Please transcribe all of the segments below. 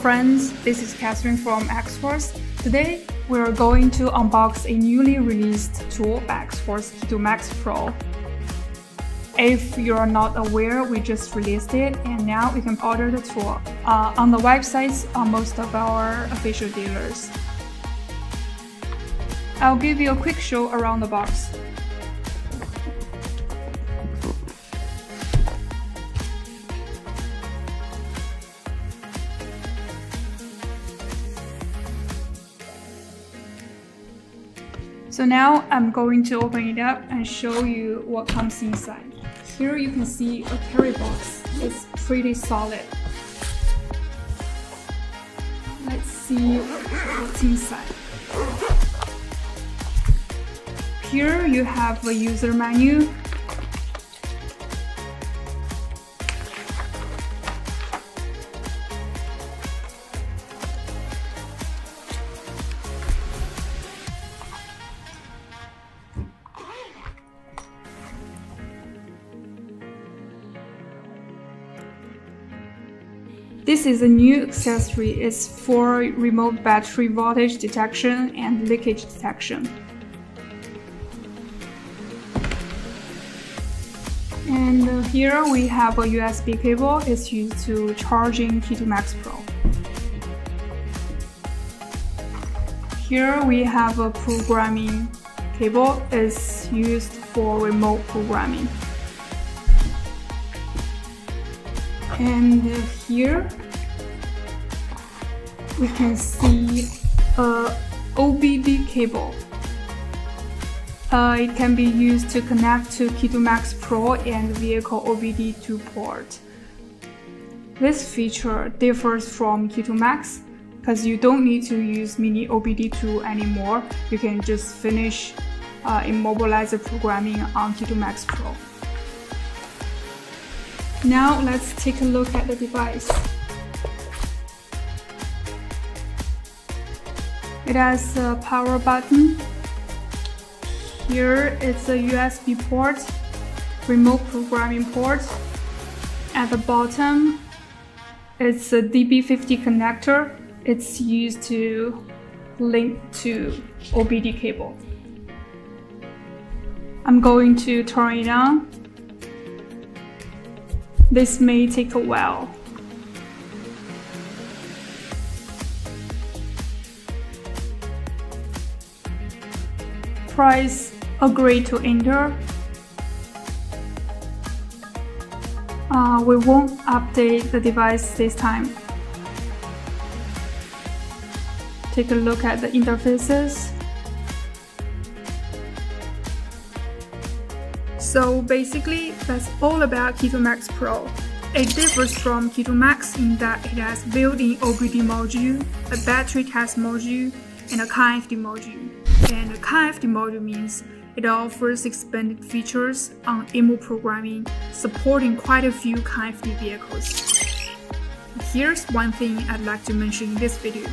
friends, this is Catherine from Xforce. Today, we are going to unbox a newly released tool by Xforce Keto Max Pro. If you are not aware, we just released it and now you can order the tool on the websites on most of our official dealers. I'll give you a quick show around the box. So now I'm going to open it up and show you what comes inside. Here you can see a carry box. It's pretty solid. Let's see what's inside. Here you have a user menu. This is a new accessory. It's for remote battery voltage detection and leakage detection. And here we have a USB cable. It's used to charging Keto Max Pro. Here we have a programming cable. It's used for remote programming. And here we can see a OBD cable. It can be used to connect to Keto Max Pro and vehicle OBD2 port. This feature differs from Keto Max because you don't need to use mini OBD2 anymore. You can just finish immobilizer programming on Keto Max Pro. Now let's take a look at the device. It has a power button. Here it's a USB port, remote programming port. At the bottom, it's a DB50 connector. It's used to link to OBD cable. I'm going to turn it on. This may take a while. Press agree to enter. We won't update the device this time. Take a look at the interfaces. So basically, that's all about Keto Max Pro. It differs from Keto Max in that it has built-in OBD module, a battery test module, and a CAN-FD module. And a CAN-FD module means it offers expanded features on IMMO programming, supporting quite a few CAN-FD vehicles. Here's one thing I'd like to mention in this video.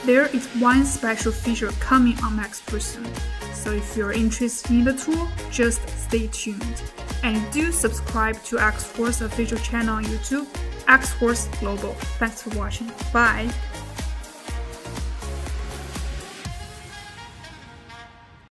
There is one special feature coming on Xforce soon. So if you're interested in the tool, just stay tuned. And do subscribe to Xforce official channel on YouTube, Xforce Global. Thanks for watching. Bye!